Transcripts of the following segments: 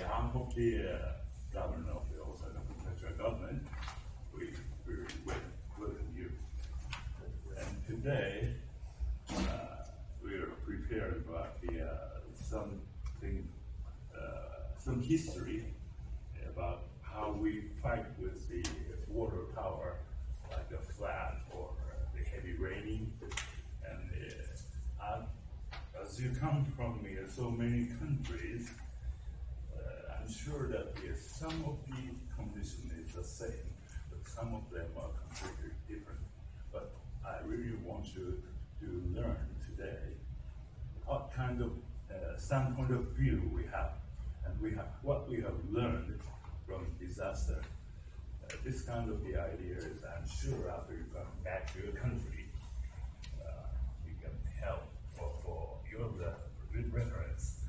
behalf of the government of the Osaka Prefecture government, we welcome you. And today, we are prepared about some history about how we fight with the water power, like the flood or the heavy raining. And as you come from so many countries, I'm sure that some of the condition is the same, but some of them are completely different. But I really want you to learn today what kind of standpoint of view we have, and what we have learned from disaster. This kind of the idea is, I'm sure after you come back to your country, you can help for your reference.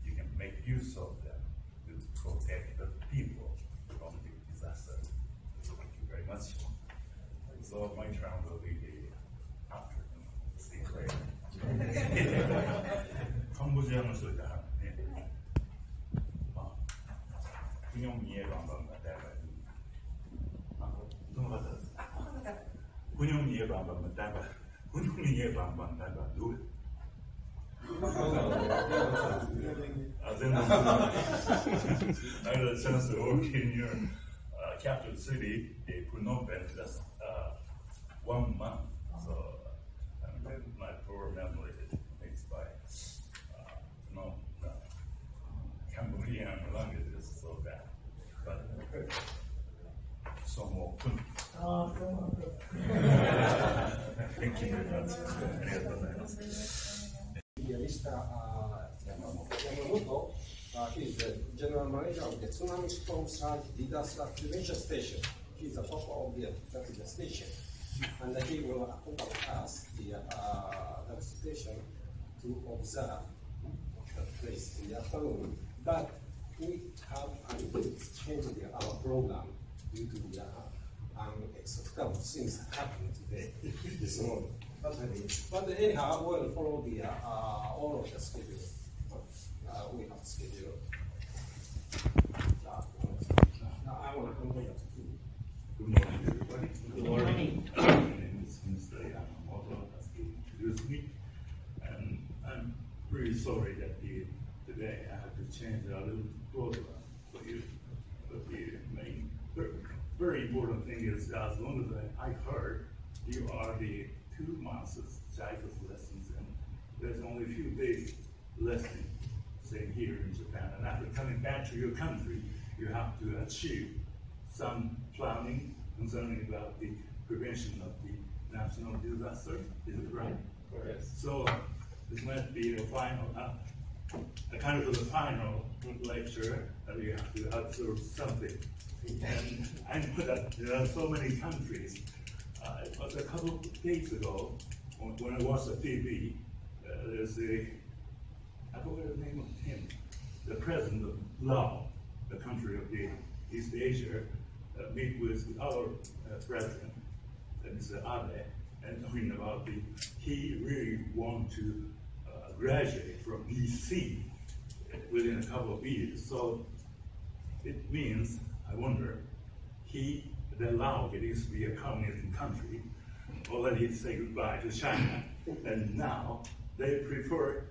You can make use of them to protect the people from the disaster. So thank you very much. So my turn will be the afternoon. See you later. 캄보디아는 소리가 하는데, 군용 이해방법과 군용 이해방법은 따가 군용 이해방법 따가 누구? I had a chance to work in your capital city, Phnom Penh, just 1 month. So my poor memory is mixed by Cambodian language is so bad. But some more fun. Thank you very much. Mr. Yamamoto, he is the general manager of the Tsunami Storm Surge Disaster Prevention Station. He is the top of the station, and he will accompany us that station to observe the place in the afternoon. But we have a little change our program due to the unexpected things that happened today, this morning. But anyhow, we'll follow the all of the schedule. We have schedule. Now I want to come back to you. Good morning, everybody. Good morning. My name is Mr. Yamamoto, as he introduced me, and I'm really sorry that today I have to change a little program for you. But the main, very important thing is, as long as I heard, you are the 2 months of JICA's lessons, and there's only a few days lesson, say here in Japan. And after coming back to your country, you have to achieve some planning concerning about the prevention of the national disaster. Is it right? Yes. So this might be the final, a kind of the final lecture that you have to observe something. And I know that there are so many countries. It was a couple of days ago when I watched the TV. There's I forget the name of him, the president of Laos, the country of the East Asia, meet with our president, Mr. Abe, and talking about he really want to graduate from DC within a couple of years. So it means, I wonder, the Laos, it used to be a communist country, already said goodbye to China, and now they prefer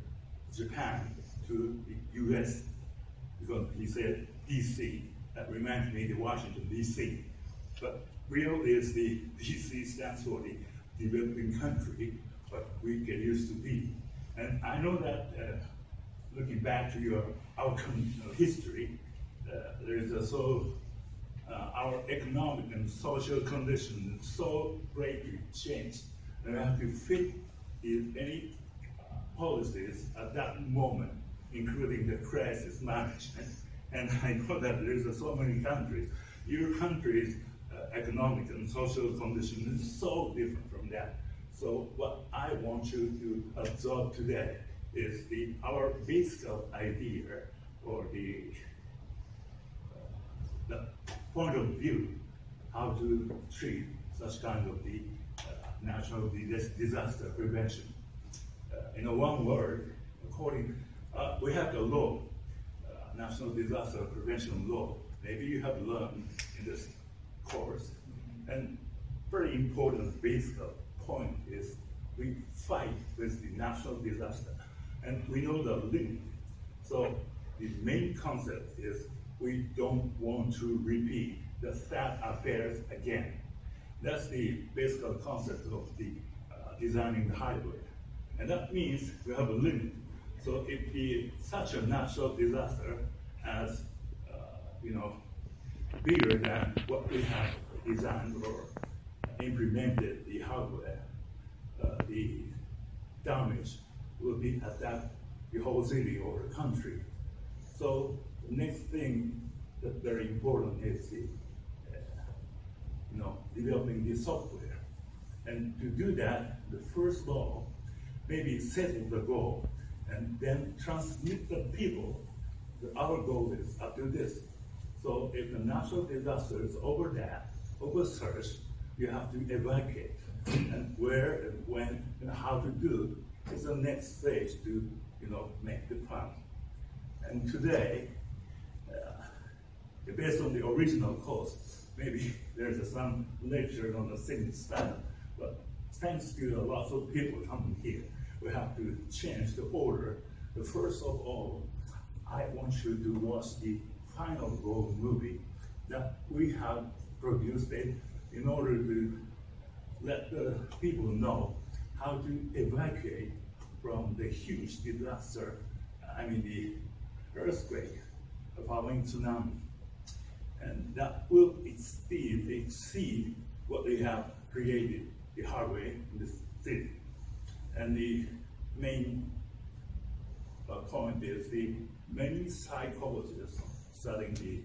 Japan to the US, because he said DC. That reminds me of Washington, DC. But real is the DC stands for the developing country, but we get used to be. And I know that looking back to our history, there's our economic and social conditions so greatly changed that we have to fit any policies at that moment, including the crisis management. And I know that there's so many countries. Your country's economic and social condition is so different from that. So what I want you to absorb today is our basic idea, or the point of view, how to treat such kind of the national disaster prevention. In one word, we have the law, national disaster prevention law. Maybe you have learned in this course. And very important basic point is we fight with the national disaster, and we know the limit. So the main concept is we don't want to repeat the sad affairs again. That's the basic concept of the designing the highway. And that means we have a limit. So if the such a natural disaster as bigger than what we have designed or implemented the hardware, the damage will be attacked the whole city or the country. So the next thing that's very important is the developing the software. And to do that, the first law, maybe set the goal and then transmit the people that our goal is up to this. So if the natural disaster is over that, over search, you have to evacuate. And where and when and how to do is the next stage to make the plan. And today, based on the original course, maybe there's some lecture on the same style, but thanks to a lot of people coming here, we have to change the order. The first of all, I want you to watch the final goal movie that we have produced it in order to let the people know how to evacuate from the huge disaster, the earthquake following tsunami. And that will exceed what we have created, the hardware in the city. And the main point is the many psychologists studying the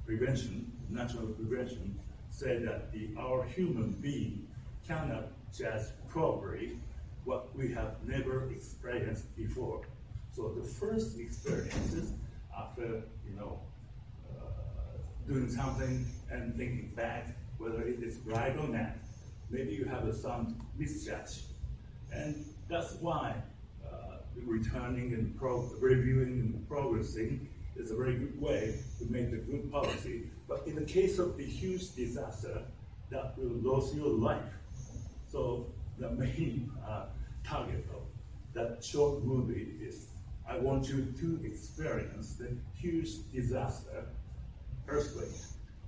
prevention, natural prevention, said that our human being cannot judge properly what we have never experienced before. So the first experiences after doing something and thinking back whether it is right or not, maybe you have some misjudge. And that's why returning and reviewing and progressing is a very good way to make a good policy. But in the case of the huge disaster, that will lose your life. So the main target of that short movie is I want you to experience the huge disaster, earthquake.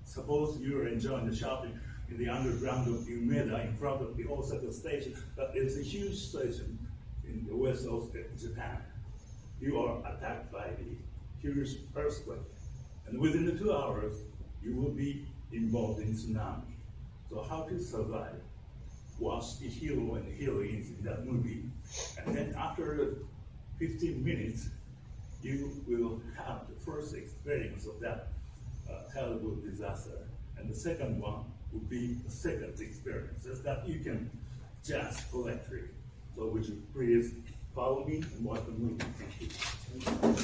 Suppose you're enjoying the shopping in the underground of Umeda in front of the Osaka station, but it's a huge station in the west of Japan. You are attacked by the huge earthquake. And within the 2 hours, you will be involved in tsunami. So how to survive? Watch the hero and the heroines in that movie. And then after 15 minutes, you will have the first experience of that terrible disaster. And the second one will be the second experience that you can judge correctly. So would you please follow me and watch the movie? Thank you. I would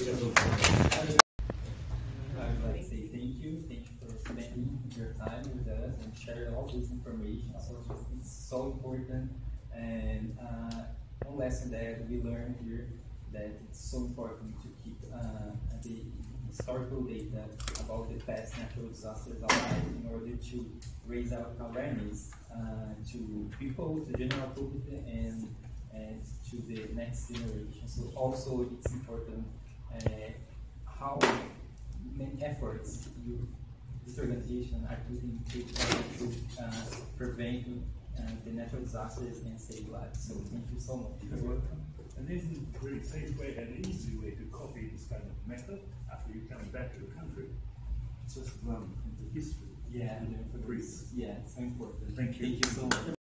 like to say thank you. Thank you for spending your time with us and sharing all this information. So it's so important. And one lesson that we learned here that it's so important to keep the historical data about the past natural disasters alive in order to raise our awareness to people, to the general public, and to the next generation. So also it's important how many efforts this organization are putting to prevent the natural disasters and save lives. So thank you so much. You're welcome. And this is a very safe way and easy way to copy this kind of method after you come back to the country. Just run into history. Yeah, and Greece. yeah, it's so important. Thank you. Thank you so much.